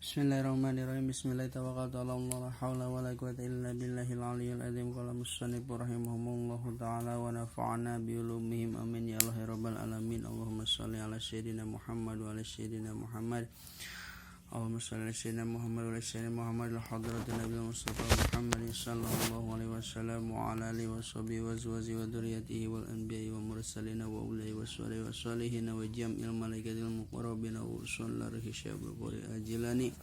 Bismillahirrahmanirrahim. Bismillah tawakkaltu 'ala Allah la haula wala quwwata illa billahil aliyyil azim. Qala musannif rahimahumullahu ta'ala wa nafa'ana bi ulumihim amin ya Allah ya rabbal alamin. Allahumma shalli ala sayyidina Muhammad wa ala sayyidina Muhammad. Allahumma shalli ala sayyidina Muhammad wa ala sayyidina Muhammad al hadratin nabiyil mustafa Muhammad sallallahu alaihi wasallam wa ala alihi wa sahbihi wa azwajihi wa dzurriyyatihi wal anbiya'i wa mursalin wa ulai wa salihin wa jam'il malaikatil muqarrabin wa sallallahu hisyabul qori ajilani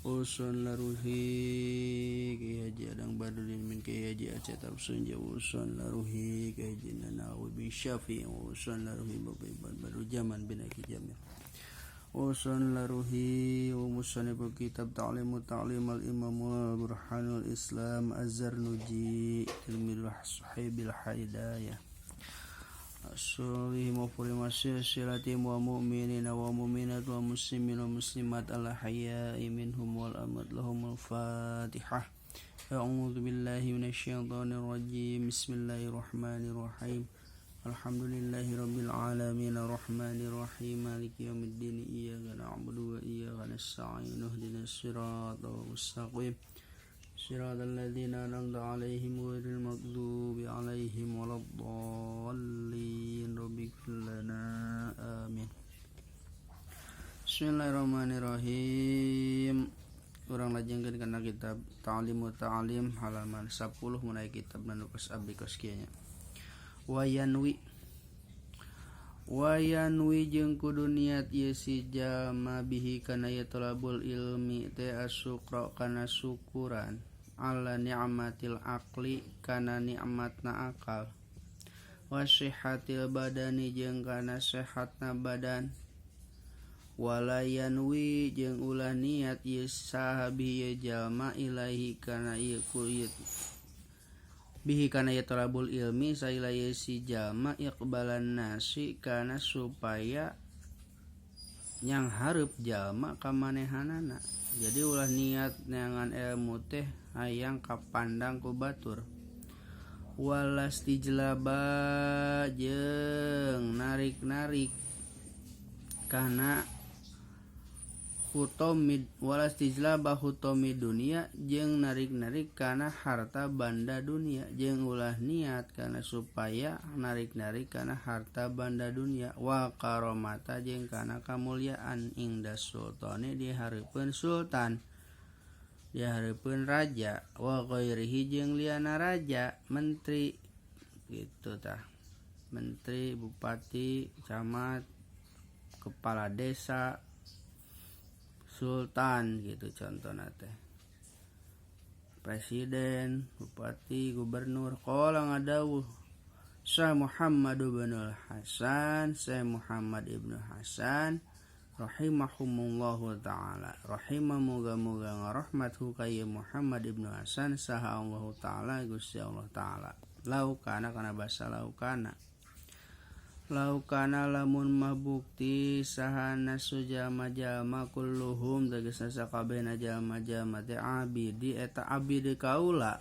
usun laruhi ki haji adang badulin min ki haji aceh tafsun ja usun laruhi ki haji nanawi bin syafi usun laruhi baru zaman bin aki jamil usun laruhi musanniful kitab ta'limu ta'lim al-imam al-burhanul islam az-zarnuji ilmil sahibil hidayah Assalamualaikum warahmatullahi wabarakatuh wa mu'minina wa mu'minat wa muslimin wa muslimat ala hayya'i minhum wal amad lahumul fatihah. A'udzu billahi minasyaitonir rajim. Bismillahirrahmanirrahim. Alhamdulillahi rabbil alamin arrahmanir rahim maliki yaumiddin iyyaka na'budu wa iyyaka nasta'in ihdinas siratal mustaqim Siratal ladzina an'amta 'alaihim ghairil maghdubi 'alaihim waladdallin rabbighfir lana amin. Bismillahirrahmanirrahim. Urang lajengkeun kana kitab Ta'limu Ta'lim halaman 10 mulai kitab nanukas abdi kos kieu nya. Wayanwi jeung kudu niat ieu si jalma bihi kana ya talabul ilmi teh asyukra kana syukuran ala ni'matil aqli kana nikmatna akal wa sihhatil badani jeung kana sehatna badan walayanwi jeung ulah niat ieu sahabi ieu jalma ilahi kana ieu kulit bihi kana ya talabul ilmi sailaya si jalma iqbalan nasi kana supaya nyang hareup jalma ka manehanana. Jadi ulah niat neangan ilmu teh hayang kapandang ku batur. Walastijlaba jeung narik-narik kana hutomid walastijlaba hutomid dunia jeung narik-narik kana harta banda dunia jeung ulah niat kana supaya narik-narik kana harta banda dunia wa karomata jeung kana kamulyaan ingdas sultani di hareupeun sultan di hareupeun raja wa ghairihi jeung liana raja menteri gitu tah menteri bupati camat kepala desa sultan gitu contohna teh presiden bupati gubernur qala ngadawuh Syekh Muhammad ibnul Hasan Syekh Muhammad ibnu Hasan rahimahumullahu taala moga-moga ngarahmathu ka Muhammad ibnu Hasan saha Allah taala Gusti Allah taala laukana kana basa laukana lamun mabukti sahana sujama-jama kulluhum tegasna sakabehna jalma-jalma teh abidi eta abdi kaula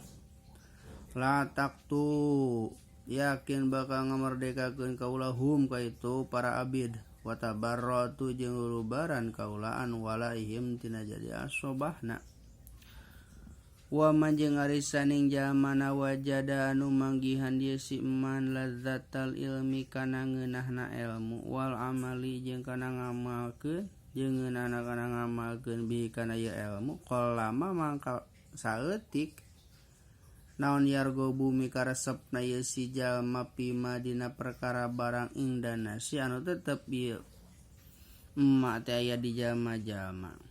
la taktu yakin bakal ngamerdekakeun kaula hum ka itu para abid wa tabarratu jeung lulubaran kaulaan walaihim tina jadi asobahna wa man jeung ari saning jalmana wajada anu manggihan dia si man lazzatal ilmi kana ngeunahna ilmu wal amali jeung kana ngamalkeun jeung ngeunahna kana ngamalkeun bi kana ieu ilmu qallama mangka saeutik naon yargo bumi karesepna ieu si jalma pima dina perkara barang indana si anu tetep ieu emma teh aya di jalma-jalma.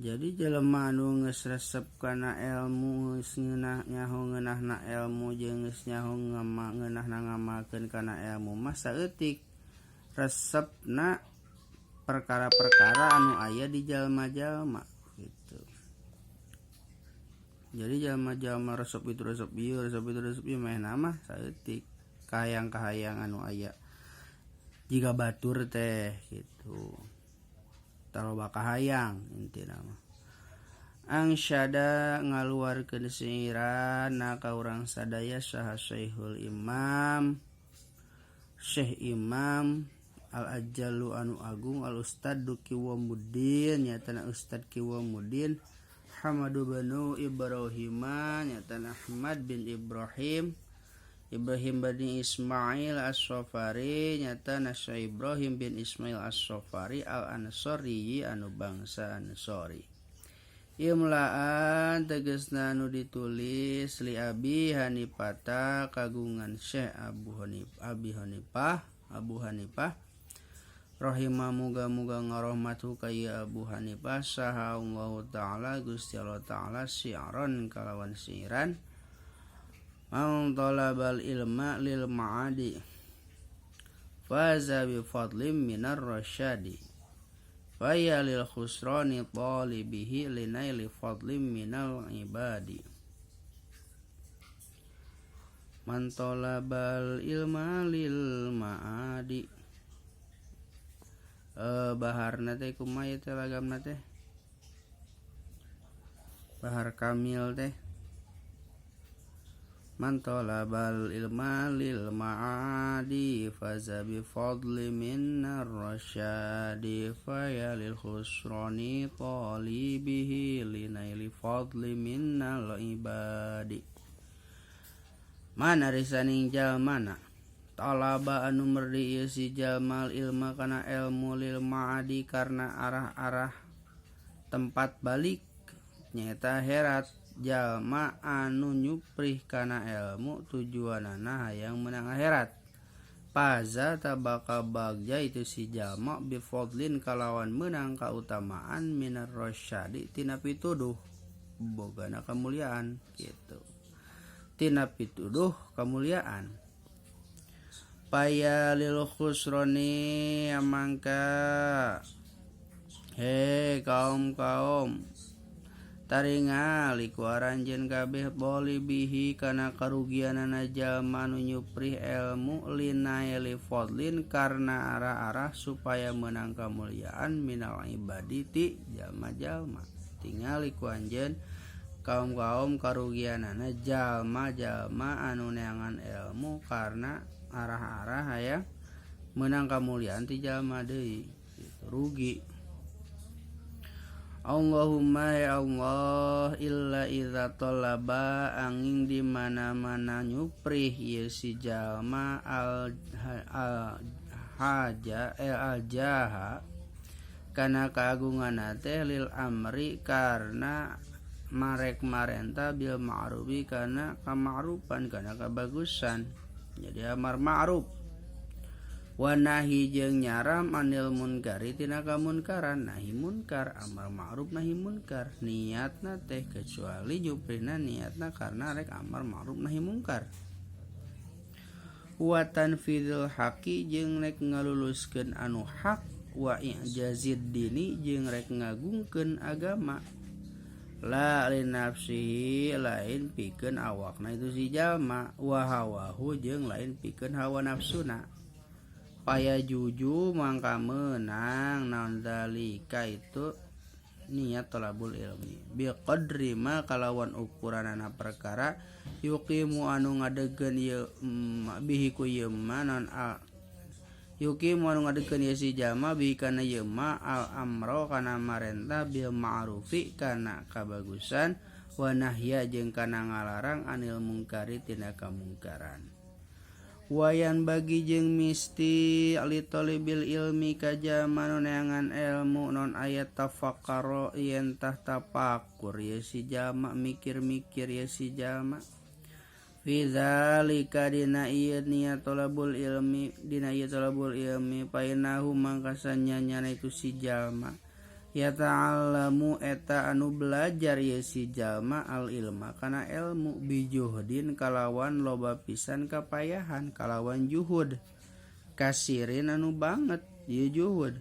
Jadi jelema anu geus resep kana ilmu geus ngeunahna ilmu jeung geus nyaho ngeunahna ngamalkeun kana ilmu mah saeutik resepna perkara-perkara anu aya di jalma-jalma gitu. Jadi jalma-jalma resep itu resep ieu mehna mah saeutik kahayang-kahayang anu aya jiga batur teh gitu. Taloba kahayang intina mah angsyada ngaluarkeun syiran ka urang sadaya saha Syekhul Imam Syekh Imam al ajalu anu agung al ustadu Kiwamuddin nyatana Ustad Kiwamuddin Hamadu banu Ibrahim nyatana Ahmad bin Ibrahim bani Ismail As-Sofari nyatana Ibrahim bin Ismail As-Sofari al-Ansori anu bangsa Ansori. Imlaan tegasna anu ditulis li Abi Hanifah kagungan Syekh Abu Hanifah rahimah muga-muga ngarahmatu ka Abu Hanifah saha Allah taala Gusti Allah taala syi'ran kalawan syi'ran man talabal ilma lil ma'adi faza bi fadlim minar rasyadi faya lil khusrani talibihi linaili fadlim minal ibadi. Man talabal ilma lil ma'adi baharna teh kumaha teh lagamna teh bahar kamil teh man talabal ilma lil ma'adi faza bi fadli minar rasyadi faya lil khusrani talibihi linaili fadli minnal ibadi. Mana risaning jalmana talaba anu merdi ieu si jalmal ilma kana ilmu lil ma'adi karena arah-arah tempat balik nyaeta herat jalma anu nyuprih kana ilmu tujuanana hayang menang akhirat. Paza tabaka bagja itu si jalma bifadlin kalawan menang kautamaan minar rasyadi tina pituduh bogana kemuliaan gitu. Tina pituduh kemuliaan. Paya lil khusroni amangka he kaum taringali ku aranjeun kabeh boli bihi kana karugianana jalma nu nyuprih ilmu linaili fadlin karena arah-arah supaya menang kemuliaan minal ibadi ti jalma-jalma. Tingali ku anjeun kaum karugianana jalma-jalma anu neangan ilmu karena arah-arah hayang menang kemuliaan ti jalma deui gitu, rugi. Allahumma ya Allah illa idza talaba angin di mana-mana nyuprih ieu si jalma al jaha kana kagunganna teh lil amri karena marek marenta bil ma'rufi kana kama'rufan kana kabagusan jadi amar ma'ruf wa nahi jeung nyaram anil munkari tina kamunkaran nahi munkar amar ma'ruf nahi munkar niatna teh kecuali juprina niatna karena rek amar ma'ruf nahi munkar wa tanfidul haqi jeung rek ngaluluskeun anu hak wa i'jazid dini jeung rek ngagungkeun agama la linafsihi lain pikeun awakna itu si jalma wa hawahu jeung lain pikeun hawa nafsuna. Paya juju mangka menang naon zalika itu niat talabul ilmi biqadri ma kalawan ukuranana perkara yuqimu anu ngadegeun ieu bihi ku ieu ma naon yuqimu anu ngadegeun ieu si jalma bihi kana ieu ma al amro kana marenta bil ma'rufi kana kabagusan wa nahya jeung kana ngalarang anil mungkari tina kamungkaran. Wayan bagi jeung misti ali talibil ilmi kajaman neangan ilmu non ayat tafakkaro yen tah tafakur ya si jalma mikir-mikir ya si jalma fi zalika dina ieu niat talabul ilmi dina ieu talabul ilmi painahu mangkasanya nyana itu si jalma ya ta'allamu eta anu belajar ya si jalma al ilma kana ilmu bijuhdin kalawan loba pisan kapayahan kalawan juhud kasirin anu banget ieu juhud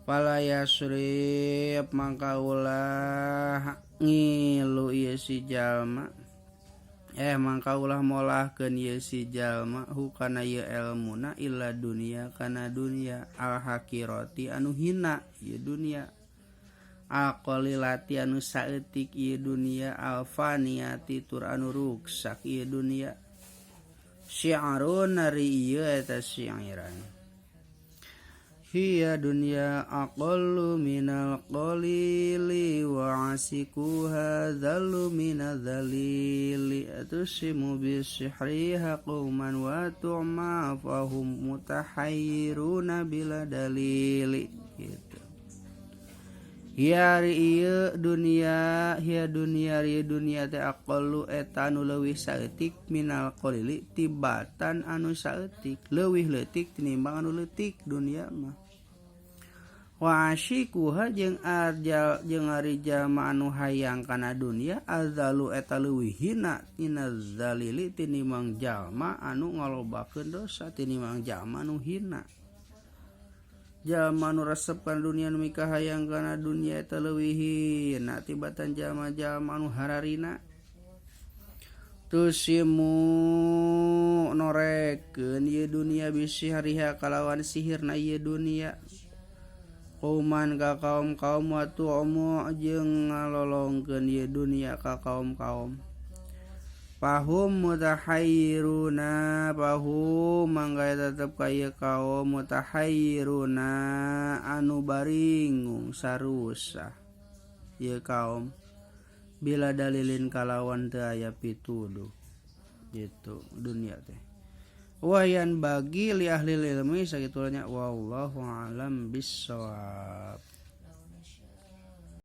pala yasrib mangka ulah ngilu ieu si jalma mangka ulah molahkeun ieu si jalma hukana ieu ilmuna illa dunia kana dunia al hakirati anu hina ieu dunia al qalilati anu saeutik ieu dunia al faniyati tur anu ruksak ieu dunia syi'arun nari ieu eta syi'iran hiya dunya aqallu minal qalili wa asikuha dhallu minal dhalili atusimu bisihriha qauman wa tu'ma fahum mutahayyiruna bila dalili gitu. Hiya dunya teh aqallu eta anu leuwih saeutik minal qalili tibatan anu saeutik leuwih leutik tinimbang anu leutik dunia mah. Wa asyikuha jeung ari jalma anu hayang kana dunia azalu eta leuwih hina tina zalili tinimbang jalma anu ngalobakeun dosa tinimbang jalma anu hina. Jalma anu resep kana dunia nu mika hayang kana dunia eta leuwih hina tibatan jalma-jalma anu hararina. Tusimu norekeun ieu dunia bisihariha kalawan sihirna ieu dunia. Qauman ka kaum-kaum wa tu'mu jeung ngalolongkeun ieu dunia ka kaum-kaum. Pahum mutahayyiruna pahum mangga tetep ka ieu kaum mutahayyiruna anu baringung sarusa ieu kaum bila dalilin kalawan teu aya pituduh gitu dunia teh. Wahyan bagi li ahli ilmi sagitunya wallahu alam bissawab.